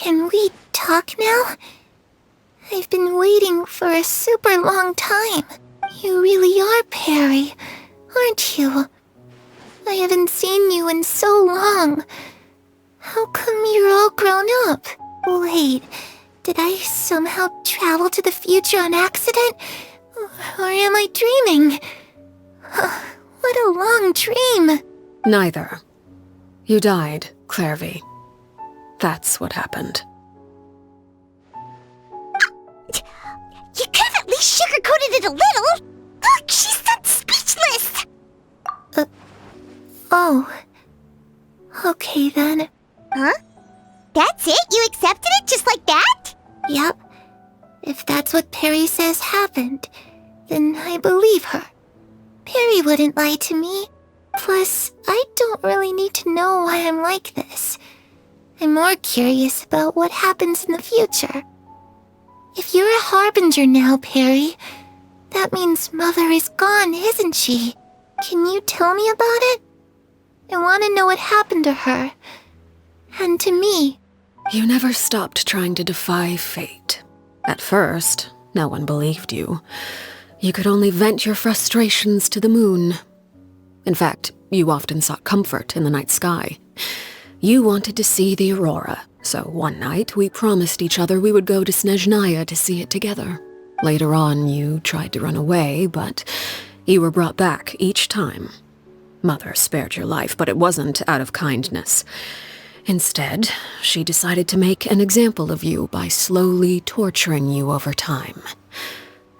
Can we talk now? I've been waiting for a super long time. You really are Perry, aren't you? I haven't seen you in so long. How come you're all grown up? Wait, did I somehow travel to the future on accident? Or am I dreaming? What a long dream. Neither. You died, Clervie. That's what happened. You could have at least sugarcoated it a little. Look, she's done speechless. Oh. Okay then. Huh? That's it? You accepted it just like that? Yep. If that's what Perry says happened, then I believe her. Perry wouldn't lie to me. Plus, I don't really need to know why I'm like this. I'm more curious about what happens in the future. If you're a harbinger now, Perry, that means Mother is gone, isn't she? Can you tell me about it? I want to know what happened to her. And to me. You never stopped trying to defy fate. At first, no one believed you. You could only vent your frustrations to the moon. In fact, you often sought comfort in the night sky. You wanted to see the aurora, so one night we promised each other we would go to Snezhnaya to see it together. Later on, you tried to run away, but you were brought back each time. Mother spared your life, but it wasn't out of kindness. Instead, she decided to make an example of you by slowly torturing you over time.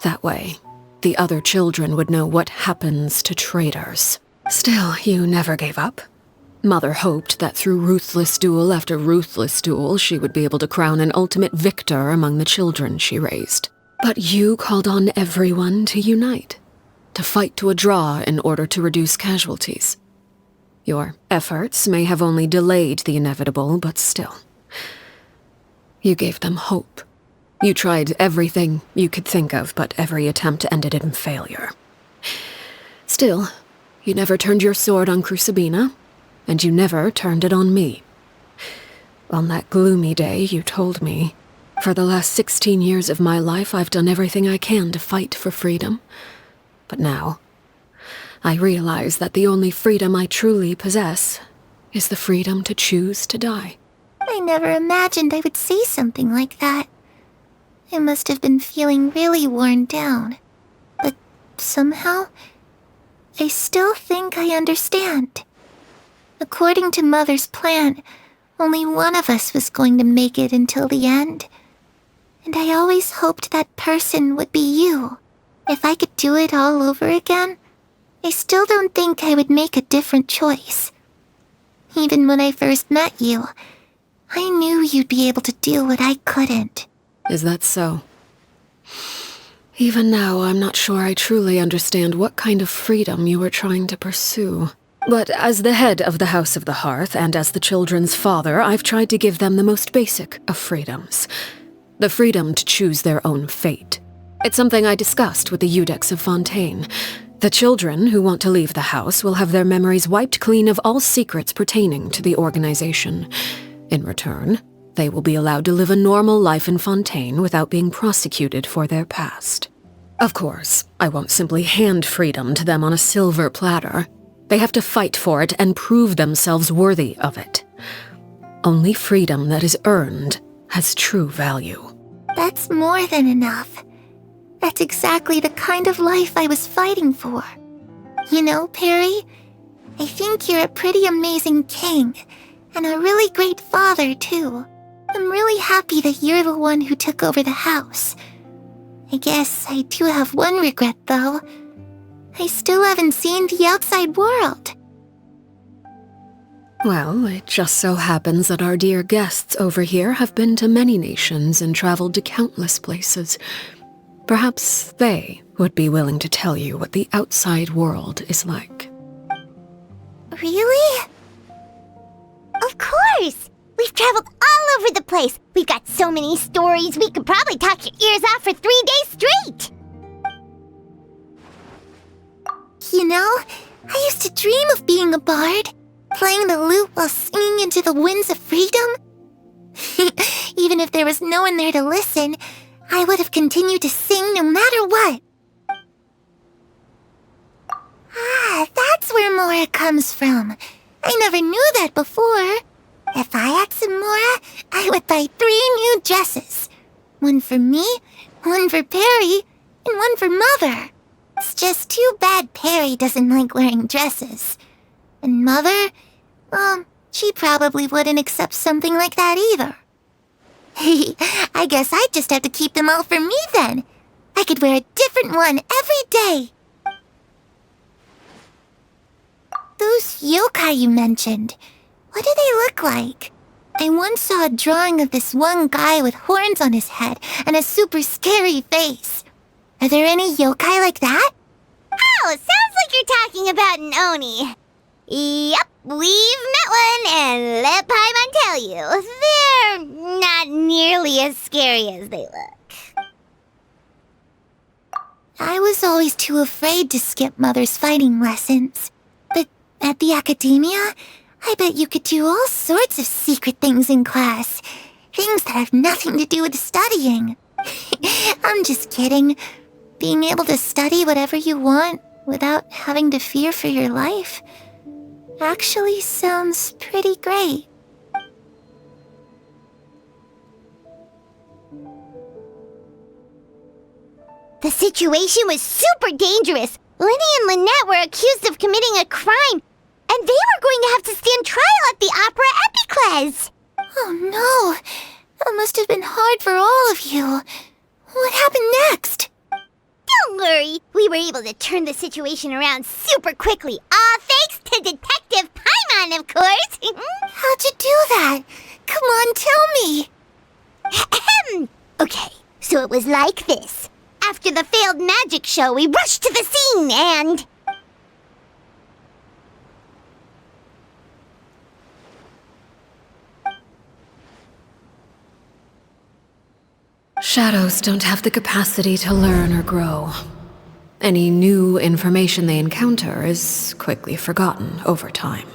That way, the other children would know what happens to traitors. Still, you never gave up. Mother hoped that through ruthless duel after ruthless duel, she would be able to crown an ultimate victor among the children she raised. But you called on everyone to unite, to fight to a draw in order to reduce casualties. Your efforts may have only delayed the inevitable, but still. You gave them hope. You tried everything you could think of, but every attempt ended in failure. Still, you never turned your sword on Crucibina, and you never turned it on me. On that gloomy day, you told me, for the last 16 years of my life, I've done everything I can to fight for freedom. But now, I realize that the only freedom I truly possess is the freedom to choose to die. I never imagined I would say something like that. I must have been feeling really worn down. But somehow, I still think I understand. According to Mother's plan, only one of us was going to make it until the end. And I always hoped that person would be you. If I could do it all over again, I still don't think I would make a different choice. Even when I first met you, I knew you'd be able to do what I couldn't. Is that so? Even now, I'm not sure I truly understand what kind of freedom you were trying to pursue. But as the head of the House of the Hearth and as the children's father, I've tried to give them the most basic of freedoms. The freedom to choose their own fate. It's something I discussed with the Iudex of Fontaine. The children who want to leave the house will have their memories wiped clean of all secrets pertaining to the organization. In return, they will be allowed to live a normal life in Fontaine without being prosecuted for their past. Of course, I won't simply hand freedom to them on a silver platter. They have to fight for it and prove themselves worthy of it. Only freedom that is earned has true value. That's more than enough. That's exactly the kind of life I was fighting for. You know, Perry, I think you're a pretty amazing king, and a really great father, too. I'm really happy that you're the one who took over the house. I guess I do have one regret, though. I still haven't seen the outside world. Well, it just so happens that our dear guests over here have been to many nations and traveled to countless places. Perhaps they would be willing to tell you what the outside world is like. Really? Of course! We've traveled all over the place. We've got so many stories, we could probably talk your ears off for 3 days straight. You know, I used to dream of being a bard, playing the lute while singing into the winds of freedom. even if there was no one there to listen, I would have continued to sing no matter what. Ah, that's where Mora comes from. I never knew that before. If I had some Mora, I would buy 3 new dresses. One for me, one for Perry, and one for Mother. It's just too bad Perry doesn't like wearing dresses. And Mother, well, she probably wouldn't accept something like that either. I guess I'd just have to keep them all for me then. I could wear a different one every day. Those yokai you mentioned, what do they look like? I once saw a drawing of this one guy with horns on his head and a super scary face. Are there any yokai like that? Oh, sounds like you're talking about an Oni. Yep, we've met one, and let Paimon tell you, they're not nearly as scary as they look. I was always too afraid to skip Mother's fighting lessons. But at the academia, I bet you could do all sorts of secret things in class. Things that have nothing to do with studying. I'm just kidding. Being able to study whatever you want without having to fear for your life actually sounds pretty great. The situation was super dangerous. Lenny and Lynette were accused of committing a crime, and they were going to have to stand trial at the Opera Epicles. Oh no, that must have been hard for all of you. What happened next? Don't worry, we were able to turn the situation around super quickly, all thanks to Detective Paimon, of course. How'd you do that? Come on, tell me. Okay, so it was like this. After the failed magic show, we rushed to the scene and... Shadows don't have the capacity to learn or grow. Any new information they encounter is quickly forgotten over time.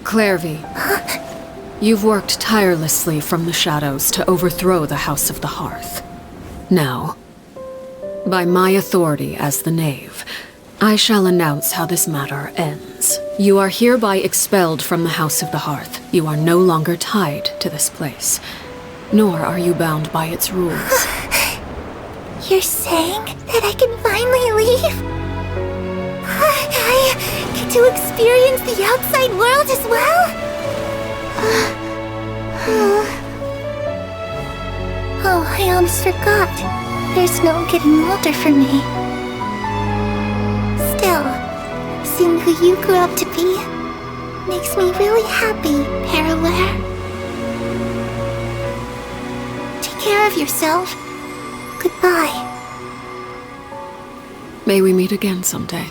Clervie, you've worked tirelessly from the shadows to overthrow the House of the Hearth. Now, by my authority as the Knave, I shall announce how this matter ends. You are hereby expelled from the House of the Hearth. You are no longer tied to this place, nor are you bound by its rules. You're saying that I can finally leave? I get to experience the outside world as well? Oh, I almost forgot. There's no getting older for me. Still, seeing who you grew up to be makes me really happy, Paraware. Take care of yourself. Goodbye. May we meet again someday.